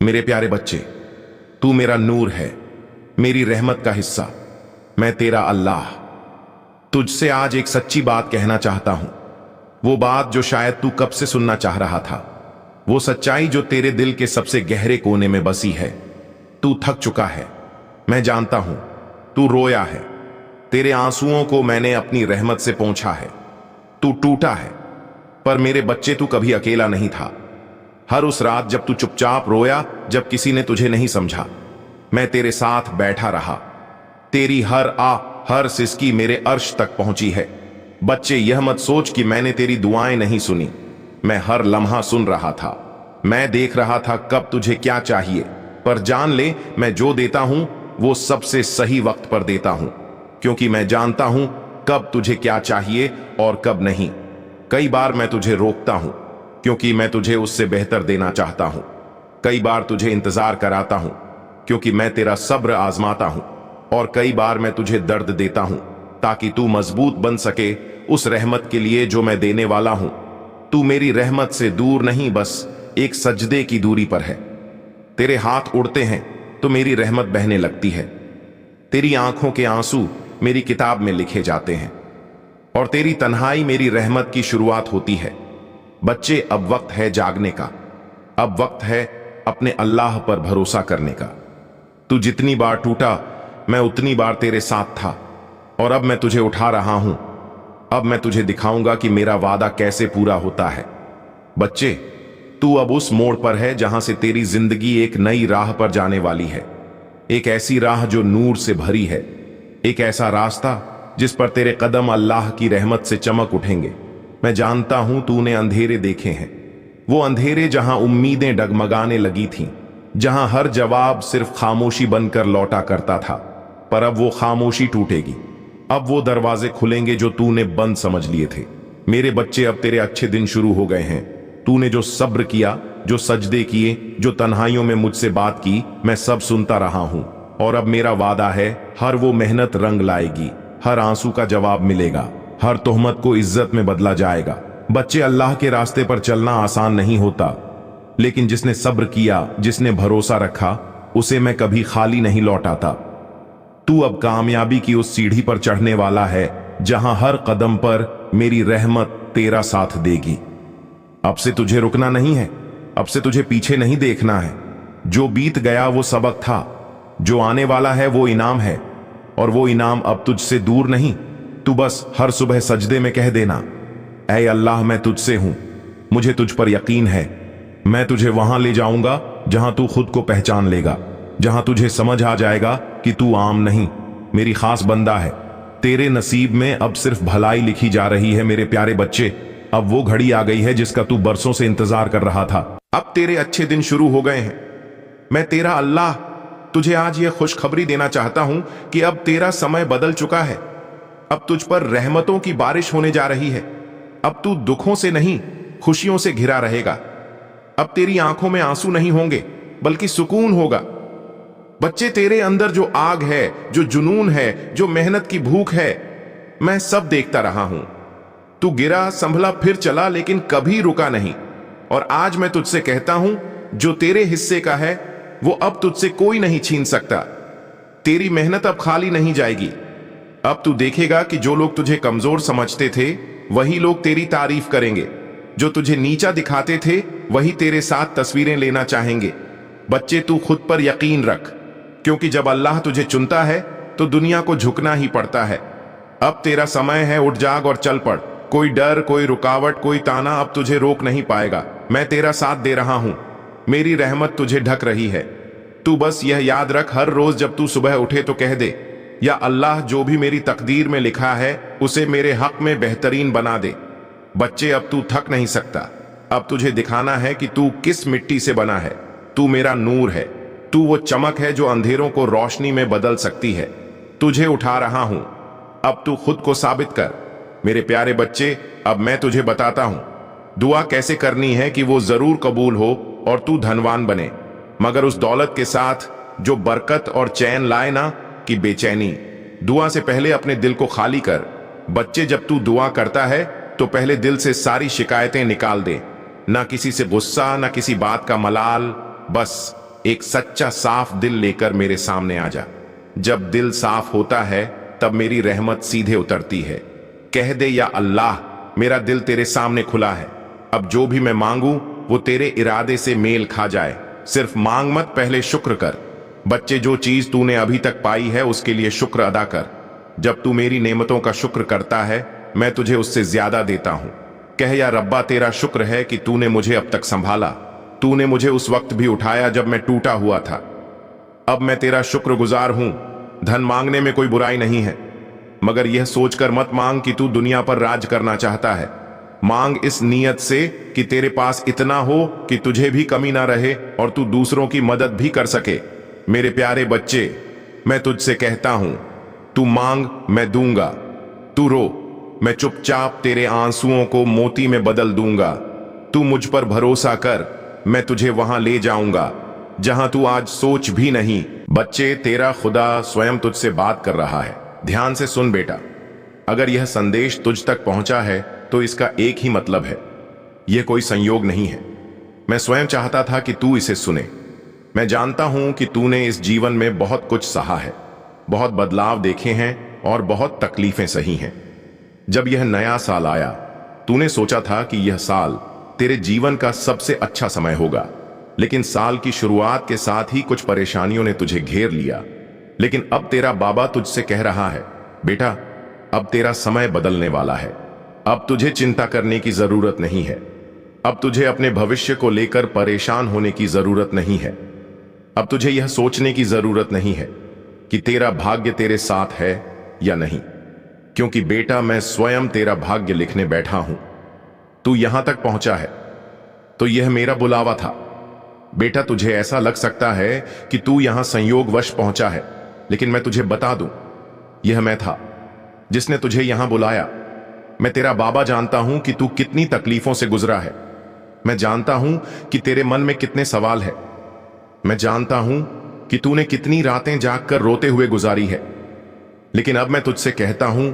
मेरे प्यारे बच्चे, तू मेरा नूर है, मेरी रहमत का हिस्सा। मैं तेरा अल्लाह तुझसे आज एक सच्ची बात कहना चाहता हूं। वो बात जो शायद तू कब से सुनना चाह रहा था। वो सच्चाई जो तेरे दिल के सबसे गहरे कोने में बसी है। तू थक चुका है, मैं जानता हूं। तू रोया है, तेरे आंसुओं को मैंने अपनी रहमत से पोंछा है। तू टूटा है, पर मेरे बच्चे तू कभी अकेला नहीं था। हर उस रात जब तू चुपचाप रोया, जब किसी ने तुझे नहीं समझा, मैं तेरे साथ बैठा रहा। तेरी हर हर सिसकी मेरे अर्श तक पहुंची है। बच्चे, यह मत सोच कि मैंने तेरी दुआएं नहीं सुनी। मैं हर लम्हा सुन रहा था। मैं देख रहा था कब तुझे क्या चाहिए। पर जान ले, मैं जो देता हूं वो सबसे सही वक्त पर देता हूं, क्योंकि मैं जानता हूं कब तुझे क्या चाहिए और कब नहीं। कई बार मैं तुझे रोकता हूं, क्योंकि मैं तुझे उससे बेहतर देना चाहता हूं। कई बार तुझे इंतजार कराता हूं, क्योंकि मैं तेरा सब्र आजमाता हूं। और कई बार मैं तुझे दर्द देता हूं, ताकि तू मजबूत बन सके उस रहमत के लिए जो मैं देने वाला हूं। तू मेरी रहमत से दूर नहीं, बस एक सजदे की दूरी पर है। तेरे हाथ उड़ते हैं तो मेरी रहमत बहने लगती है। तेरी आंखों के आंसू मेरी किताब में लिखे जाते हैं, और तेरी तन्हाई मेरी रहमत की शुरुआत होती है। बच्चे, अब वक्त है जागने का। अब वक्त है अपने अल्लाह पर भरोसा करने का। तू जितनी बार टूटा, मैं उतनी बार तेरे साथ था, और अब मैं तुझे उठा रहा हूं। अब मैं तुझे दिखाऊंगा कि मेरा वादा कैसे पूरा होता है। बच्चे, तू अब उस मोड़ पर है जहां से तेरी जिंदगी एक नई राह पर जाने वाली है। एक ऐसी राह जो नूर से भरी है। एक ऐसा रास्ता जिस पर तेरे कदम अल्लाह की रहमत से चमक उठेंगे। मैं जानता हूं तूने अंधेरे देखे हैं, वो अंधेरे जहां उम्मीदें डगमगाने लगी थीं, जहां हर जवाब सिर्फ खामोशी बनकर लौटा करता था। पर अब वो खामोशी टूटेगी। अब वो दरवाजे खुलेंगे जो तूने बंद समझ लिए थे। मेरे बच्चे, अब तेरे अच्छे दिन शुरू हो गए हैं। तूने जो सब्र किया, जो सजदे किए, जो तन्हाइयों में मुझसे बात की, मैं सब सुनता रहा हूं। और अब मेरा वादा है, हर वो मेहनत रंग लाएगी, हर आंसू का जवाब मिलेगा, हर तोहमत को इज्जत में बदला जाएगा। बच्चे, अल्लाह के रास्ते पर चलना आसान नहीं होता, लेकिन जिसने सब्र किया, जिसने भरोसा रखा, उसे मैं कभी खाली नहीं लौटाता। तू अब कामयाबी की उस सीढ़ी पर चढ़ने वाला है, जहां हर कदम पर मेरी रहमत तेरा साथ देगी। अब से तुझे रुकना नहीं है, अब से तुझे पीछे नहीं देखना है। जो बीत गया वो सबक था, जो आने वाला है वो इनाम है, और वो इनाम अब तुझसे दूर नहीं। तू बस हर सुबह सजदे में कह देना, ऐ अल्लाह, मैं तुझसे हूं, मुझे तुझ पर यकीन है। मैं तुझे वहां ले जाऊंगा जहां तू खुद को पहचान लेगा, जहां तुझे समझ आ जाएगा कि तू आम नहीं, मेरी खास बंदा है। तेरे नसीब में अब सिर्फ भलाई लिखी जा रही है मेरे प्यारे बच्चे। अब वो घड़ी आ गई है जिसका तू बरसों से इंतजार कर रहा था। अब तेरे अच्छे दिन शुरू हो गए हैं। मैं तेरा अल्लाह तुझे आज यह खुशखबरी देना चाहता हूं कि अब तेरा समय बदल चुका है। अब तुझ पर रहमतों की बारिश होने जा रही है। अब तू दुखों से नहीं, खुशियों से घिरा रहेगा। अब तेरी आंखों में आंसू नहीं होंगे, बल्कि सुकून होगा। बच्चे, तेरे अंदर जो आग है, जो जुनून है, जो मेहनत की भूख है, मैं सब देखता रहा हूं। तू गिरा, संभला, फिर चला, लेकिन कभी रुका नहीं। और आज मैं तुझसे कहता हूं, जो तेरे हिस्से का है वो अब तुझसे कोई नहीं छीन सकता। तेरी मेहनत अब खाली नहीं जाएगी। अब तू देखेगा कि जो लोग तुझे कमजोर समझते थे, वही लोग तेरी तारीफ करेंगे। जो तुझे नीचा दिखाते थे, वही तेरे साथ तस्वीरें लेना चाहेंगे। बच्चे, तू खुद पर यकीन रख, क्योंकि जब अल्लाह तुझे चुनता है तो दुनिया को झुकना ही पड़ता है। अब तेरा समय है, उठ जाग और चल पड़। कोई डर, कोई रुकावट, कोई ताना अब तुझे रोक नहीं पाएगा। मैं तेरा साथ दे रहा हूं, मेरी रहमत तुझे ढक रही है। तू बस यह याद रख, हर रोज जब तू सुबह उठे तो कह दे, या अल्लाह, जो भी मेरी तकदीर में लिखा है उसे मेरे हक में बेहतरीन बना दे। बच्चे, अब तू थक नहीं सकता। अब तुझे दिखाना है कि तू किस मिट्टी से बना है। तू मेरा नूर है, तू वो चमक है जो अंधेरों को रोशनी में बदल सकती है। तुझे उठा रहा हूं, अब तू खुद को साबित कर। मेरे प्यारे बच्चे, अब मैं तुझे बताता हूं दुआ कैसे करनी है कि वो जरूर कबूल हो और तू धनवान बने, मगर उस दौलत के साथ जो बरकत और चैन लाए ना कि बेचैनी। दुआ से पहले अपने दिल को खाली कर। बच्चे, जब तू दुआ करता है तो पहले दिल से सारी शिकायतें निकाल दे। ना किसी से गुस्सा, ना किसी बात का मलाल, बस एक सच्चा साफ दिल लेकर मेरे सामने आ जा। जब दिल साफ होता है तब मेरी रहमत सीधे उतरती है। कह दे या अल्लाह, मेरा दिल तेरे सामने खुला है। अब जो भी मैं मांगू वो तेरे इरादे से मेल खा जाए। सिर्फ मांग मत, पहले शुक्र कर। बच्चे, जो चीज तूने अभी तक पाई है उसके लिए शुक्र अदा कर। जब तू मेरी नेमतों का शुक्र करता है मैं तुझे उससे ज्यादा देता हूं। कह या रब्बा, तेरा शुक्र है कि तूने मुझे अब तक संभाला। तूने मुझे उस वक्त भी उठाया जब मैं टूटा हुआ था। अब मैं तेरा शुक्रगुजार हूं। धन मांगने में कोई बुराई नहीं है, मगर यह सोचकर मत मांग कि तू दुनिया पर राज करना चाहता है। मांग इस नीयत से कि तेरे पास इतना हो कि तुझे भी कमी ना रहे और तू दूसरों की मदद भी कर सके। मेरे प्यारे बच्चे, मैं तुझसे कहता हूं, तू मांग मैं दूंगा। तू रो, मैं चुपचाप तेरे आंसुओं को मोती में बदल दूंगा। तू मुझ पर भरोसा कर, मैं तुझे वहां ले जाऊंगा जहां तू आज सोच भी नहीं। बच्चे, तेरा खुदा स्वयं तुझसे बात कर रहा है। ध्यान से सुन बेटा, अगर यह संदेश तुझ तक पहुंचा है तो इसका एक ही मतलब है, यह कोई संयोग नहीं है। मैं स्वयं चाहता था कि तू इसे सुने। मैं जानता हूं कि तूने इस जीवन में बहुत कुछ सहा है, बहुत बदलाव देखे हैं और बहुत तकलीफें सही हैं। जब यह नया साल आया तूने सोचा था कि यह साल तेरे जीवन का सबसे अच्छा समय होगा, लेकिन साल की शुरुआत के साथ ही कुछ परेशानियों ने तुझे घेर लिया। लेकिन अब तेरा बाबा तुझसे कह रहा है, बेटा, अब तेरा समय बदलने वाला है। अब तुझे चिंता करने की जरूरत नहीं है। अब तुझे अपने भविष्य को लेकर परेशान होने की जरूरत नहीं है। अब तुझे यह सोचने की जरूरत नहीं है कि तेरा भाग्य तेरे साथ है या नहीं, क्योंकि बेटा, मैं स्वयं तेरा भाग्य लिखने बैठा हूं। तू यहां तक पहुंचा है तो यह मेरा बुलावा था। बेटा, तुझे ऐसा लग सकता है कि तू यहां संयोगवश पहुंचा है, लेकिन मैं तुझे बता दूं, यह मैं था जिसने तुझे यहां बुलाया। मैं तेरा बाबा जानता हूं कि तू कितनी तकलीफों से गुजरा है। मैं जानता हूं कि तेरे मन में कितने सवाल है। मैं जानता हूं कि तूने कितनी रातें जागकर रोते हुए गुजारी है। लेकिन अब मैं तुझसे कहता हूं,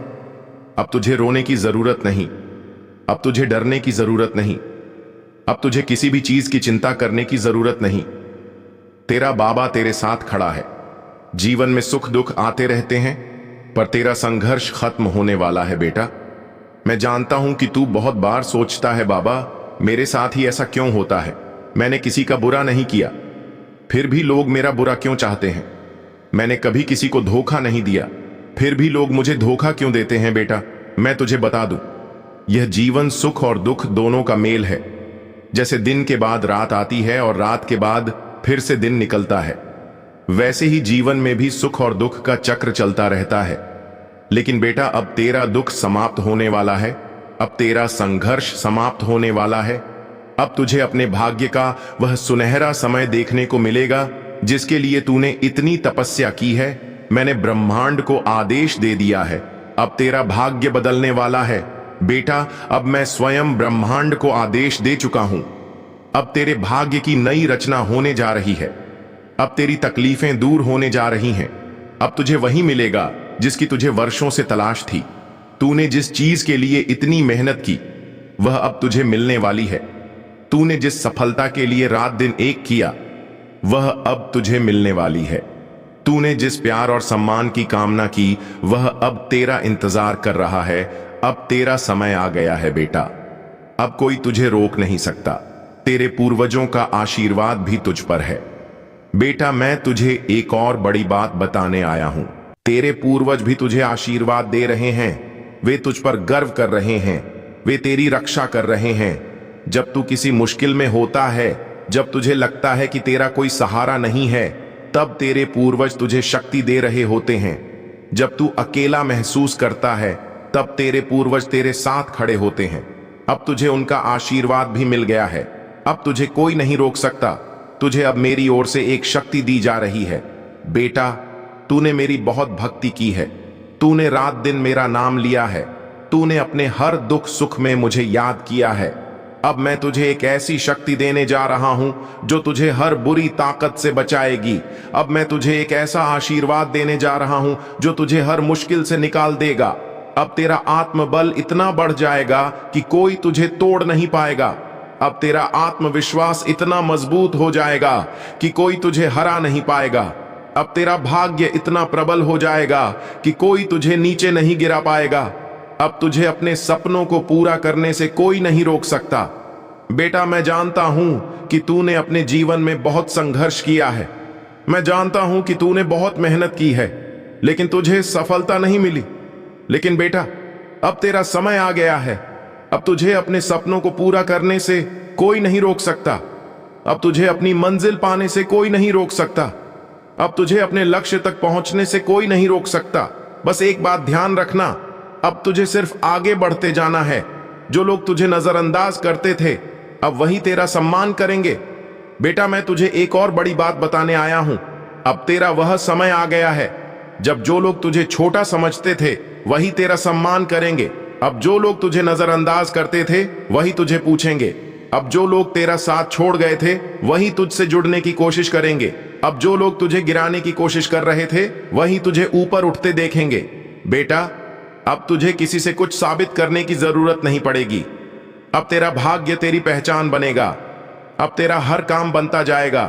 अब तुझे रोने की जरूरत नहीं, अब तुझे डरने की जरूरत नहीं, अब तुझे किसी भी चीज की चिंता करने की जरूरत नहीं। तेरा बाबा तेरे साथ खड़ा है। जीवन में सुख दुख आते रहते हैं, पर तेरा संघर्ष खत्म होने वाला है बेटा। मैं जानता हूं कि तू बहुत बार सोचता है, बाबा, मेरे साथ ही ऐसा क्यों होता है? मैंने किसी का बुरा नहीं किया, फिर भी लोग मेरा बुरा क्यों चाहते हैं? मैंने कभी किसी को धोखा नहीं दिया, फिर भी लोग मुझे धोखा क्यों देते हैं? बेटा, मैं तुझे बता दूं, यह जीवन सुख और दुख दोनों का मेल है। जैसे दिन के बाद रात आती है और रात के बाद फिर से दिन निकलता है, वैसे ही जीवन में भी सुख और दुख का चक्र चलता रहता है। लेकिन बेटा, अब तेरा दुख समाप्त होने वाला है, अब तेरा संघर्ष समाप्त होने वाला है। अब तुझे अपने भाग्य का वह सुनहरा समय देखने को मिलेगा जिसके लिए तूने इतनी तपस्या की है। मैंने ब्रह्मांड को आदेश दे दिया है, अब तेरा भाग्य बदलने वाला है। बेटा, अब मैं स्वयं ब्रह्मांड को आदेश दे चुका हूं। अब तेरे भाग्य की नई रचना होने जा रही है। अब तेरी तकलीफें दूर होने जा रही हैं। अब तुझे वही मिलेगा जिसकी तुझे वर्षों से तलाश थी। तूने जिस चीज के लिए इतनी मेहनत की वह अब तुझे मिलने वाली है। तूने जिस सफलता के लिए रात दिन एक किया वह अब तुझे मिलने वाली है। तूने जिस प्यार और सम्मान की कामना की वह अब तेरा इंतजार कर रहा है। अब तेरा समय आ गया है बेटा, अब कोई तुझे रोक नहीं सकता। तेरे पूर्वजों का आशीर्वाद भी तुझ पर है। बेटा, मैं तुझे एक और बड़ी बात बताने आया हूं। तेरे पूर्वज भी तुझे आशीर्वाद दे रहे हैं, वे तुझ पर गर्व कर रहे हैं, वे तेरी रक्षा कर रहे हैं। जब तू किसी मुश्किल में होता है, जब तुझे लगता है कि तेरा कोई सहारा नहीं है, तब तेरे पूर्वज तुझे शक्ति दे रहे होते हैं। जब तू अकेला महसूस करता है, तब तेरे पूर्वज तेरे साथ खड़े होते हैं। अब तुझे उनका आशीर्वाद भी मिल गया है। अब तुझे कोई नहीं रोक सकता। तुझे अब मेरी ओर से एक शक्ति दी जा रही है। बेटा, तूने मेरी बहुत भक्ति की है, तूने रात दिन मेरा नाम लिया है, तूने अपने हर दुख सुख में मुझे याद किया है। अब मैं तुझे एक ऐसी शक्ति देने जा रहा हूं जो तुझे हर बुरी ताकत से बचाएगी। अब मैं तुझे एक ऐसा आशीर्वाद देने जा रहा हूं जो तुझे हर मुश्किल से निकाल देगा। अब तेरा आत्मबल इतना बढ़ जाएगा कि कोई तुझे तोड़ नहीं पाएगा। अब तेरा आत्मविश्वास इतना मजबूत हो जाएगा कि कोई तुझे हरा नहीं पाएगा। अब तेरा भाग्य इतना प्रबल हो जाएगा कि कोई तुझे नीचे नहीं गिरा पाएगा। अब तुझे अपने सपनों को पूरा करने से कोई नहीं रोक सकता। बेटा, मैं जानता हूं कि तूने अपने जीवन में बहुत संघर्ष किया है। मैं जानता हूं कि तूने बहुत मेहनत की है, लेकिन तुझे सफलता नहीं मिली। लेकिन बेटा, अब तेरा समय आ गया है। अब तुझे अपने सपनों को पूरा करने से कोई नहीं रोक सकता। अब तुझे अपनी मंजिल पाने से कोई नहीं रोक सकता। अब तुझे अपने लक्ष्य तक पहुंचने से कोई नहीं रोक सकता। बस एक बात ध्यान रखना, अब तुझे सिर्फ आगे बढ़ते जाना है। जो लोग तुझे नजरअंदाज करते थे, अब वही तेरा सम्मान करेंगे। बेटा, मैं तुझे एक और बड़ी बात बताने आया हूं। अब तेरा वह समय आ गया है जब जो लोग तुझे छोटा समझते थे वही तेरा सम्मान करेंगे। अब जो लोग तुझे नजरअंदाज करते थे वही तुझे पूछेंगे। अब जो लोग तेरा साथ छोड़ गए थे वही तुझसे जुड़ने की कोशिश करेंगे। अब जो लोग तुझे गिराने की कोशिश कर रहे थे वही तुझे ऊपर उठते देखेंगे। बेटा, अब तुझे किसी से कुछ साबित करने की जरूरत नहीं पड़ेगी। अब तेरा भाग्य तेरी पहचान बनेगा। अब तेरा हर काम बनता जाएगा,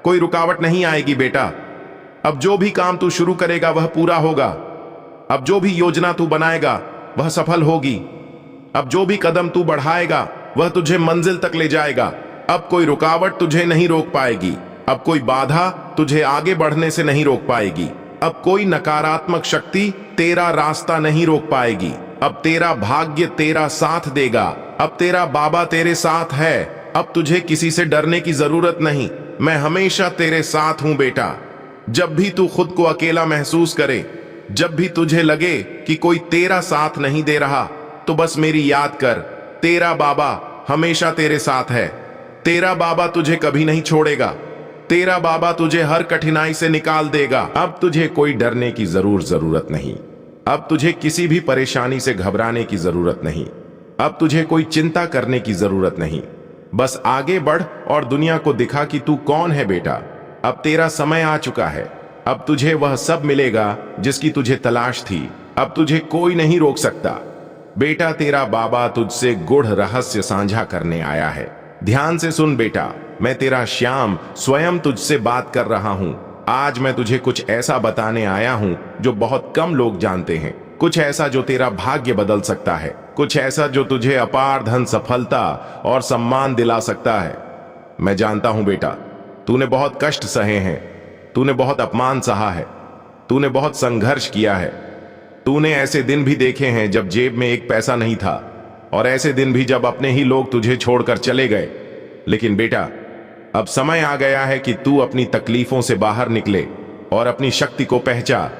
कोई रुकावट नहीं आएगी। बेटा, अब जो भी काम तू शुरू करेगा वह पूरा होगा। अब जो भी योजना तू बनाएगा वह सफल होगी। अब जो भी कदम तू बढ़ाएगा वह तुझे मंजिल तक ले जाएगा। अब कोई रुकावट तुझे नहीं रोक पाएगी। अब कोई बाधा तुझे आगे बढ़ने से नहीं रोक पाएगी। अब कोई नकारात्मक शक्ति तेरा रास्ता नहीं रोक पाएगी। अब तेरा भाग्य तेरा साथ देगा। अब तेरा बाबा तेरे साथ है। अब तुझे किसी से डरने की जरूरत नहीं। मैं हमेशा तेरे साथ हूं बेटा। जब भी तू खुद को अकेला महसूस करे, जब भी तुझे लगे कि कोई तेरा साथ नहीं दे रहा, तो बस मेरी याद कर, तेरा बाबा हमेशा तेरे साथ है। तेरा बाबा तुझे कभी नहीं छोड़ेगा। तेरा बाबा तुझे हर कठिनाई से निकाल देगा। अब तुझे कोई डरने की जरूरत नहीं। अब तुझे किसी भी परेशानी से घबराने की जरूरत नहीं। अब तुझे कोई चिंता करने की जरूरत नहीं। बस आगे बढ़ और दुनिया को दिखा कि तू कौन है बेटा। अब तेरा समय आ चुका है। अब तुझे वह सब मिलेगा जिसकी तुझे तलाश थी। अब तुझे कोई नहीं रोक सकता। बेटा, तेरा बाबा तुझसे गूढ़ रहस्य साझा करने आया है। ध्यान से सुन बेटा, मैं तेरा श्याम स्वयं तुझसे बात कर रहा हूं। आज मैं तुझे कुछ ऐसा बताने आया हूं जो बहुत कम लोग जानते हैं। कुछ ऐसा जो तेरा भाग्य बदल सकता है। कुछ ऐसा जो तुझे अपार धन, सफलता और सम्मान दिला सकता है। मैं जानता हूं बेटा, तूने बहुत कष्ट सहे हैं। तूने बहुत अपमान सहा है। तूने बहुत संघर्ष किया है। तूने ऐसे दिन भी देखे हैं जब जेब में एक पैसा नहीं था, और ऐसे दिन भी जब अपने ही लोग तुझे छोड़कर चले गए। लेकिन बेटा, अब समय आ गया है कि तू अपनी तकलीफों से बाहर निकले और अपनी शक्ति को पहचा।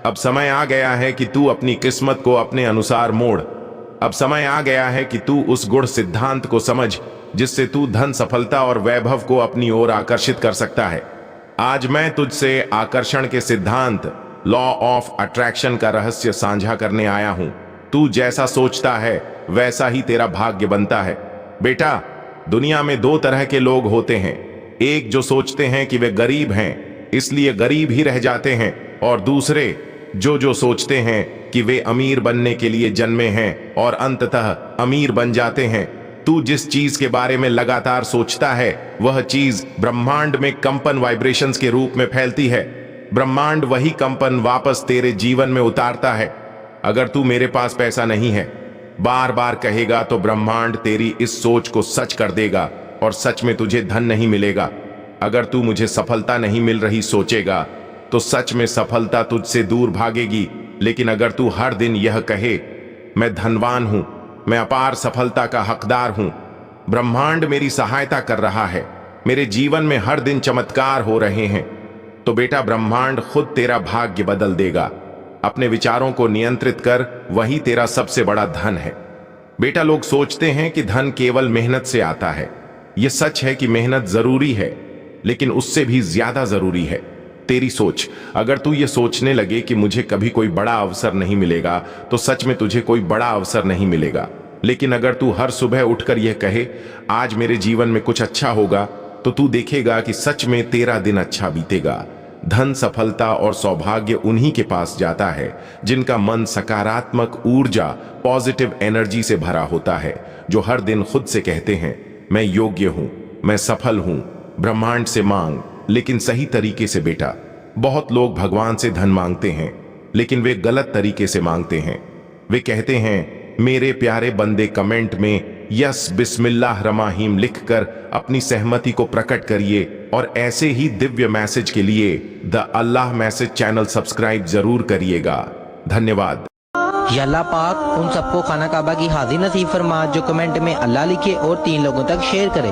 अब समय आ गया है कि तू अपनी किस्मत को अपने अनुसार मोड़। अब समय आ गया है कि तू उस गुण सिद्धांत को समझ जिससे तू धन, सफलता और वैभव को अपनी ओर आकर्षित कर सकता है। आज मैं तुझसे आकर्षण के सिद्धांत, लॉ ऑफ अट्रैक्शन का रहस्य साझा करने आया हूं। तू जैसा सोचता है वैसा ही तेरा भाग्य बनता है। बेटा, दुनिया में दो तरह के लोग होते हैं। एक जो सोचते हैं कि वे गरीब हैं इसलिए गरीब ही रह जाते हैं, और दूसरे जो सोचते हैं कि वे अमीर बनने के लिए जन्मे हैं और अंततः अमीर बन जाते हैं। तू जिस चीज के बारे में लगातार सोचता है वह चीज ब्रह्मांड में कंपन, वाइब्रेशंस के रूप में फैलती है। ब्रह्मांड वही कंपन वापस तेरे जीवन में उतारता है। अगर तू मेरे पास पैसा नहीं है बार बार कहेगा तो ब्रह्मांड तेरी इस सोच को सच कर देगा और सच में तुझे धन नहीं मिलेगा। अगर तू मुझे सफलता नहीं मिल रही सोचेगा तो सच में सफलता तुझसे दूर भागेगी। लेकिन अगर तू हर दिन यह कहे, मैं धनवान हूं, मैं अपार सफलता का हकदार हूं, ब्रह्मांड मेरी सहायता कर रहा है, मेरे जीवन में हर दिन चमत्कार हो रहे हैं, तो बेटा ब्रह्मांड खुद तेरा भाग्य बदल देगा। अपने विचारों को नियंत्रित कर, वही तेरा सबसे बड़ा धन है। बेटा, लोग सोचते हैं कि धन केवल मेहनत से आता है। यह सच है कि मेहनत जरूरी है, लेकिन उससे भी ज्यादा जरूरी है तेरी सोच। अगर तू ये सोचने लगे कि मुझे कभी कोई बड़ा अवसर नहीं मिलेगा, तो सच में तुझे कोई बड़ा अवसर नहीं मिलेगा। लेकिन अगर तू हर सुबह उठकर यह कहे, आज मेरे जीवन में कुछ अच्छा होगा, तो तू देखेगा कि सच में तेरा दिन अच्छा बीतेगा। धन, सफलता और सौभाग्य उन्हीं के पास जाता है जिनका मन सकारात्मक ऊर्जा, पॉजिटिव एनर्जी से भरा होता है, जो हर दिन खुद से कहते हैं, मैं योग्य हूं, मैं सफल हूं, ब्रह्मांड से मांग, लेकिन सही तरीके से बेटा। बहुत लोग भगवान से धन मांगते हैं, लेकिन वे गलत तरीके से मांगते हैं। वे कहते हैं मेरे प्यारे बंदे कमेंट में यस बिस्मिल्लाह रहीम लिखकर अपनी सहमति को प्रकट करिए, और ऐसे ही दिव्य मैसेज के लिए the Allah message channel subscribe जरूर करिएगा। धन्यवाद। या अल्लाह पाक उन सबको खाना काबा की हाजिर नसीब फरमा जो कमेंट में अल्लाह लिखे और 3 लोगों तक शेयर करे।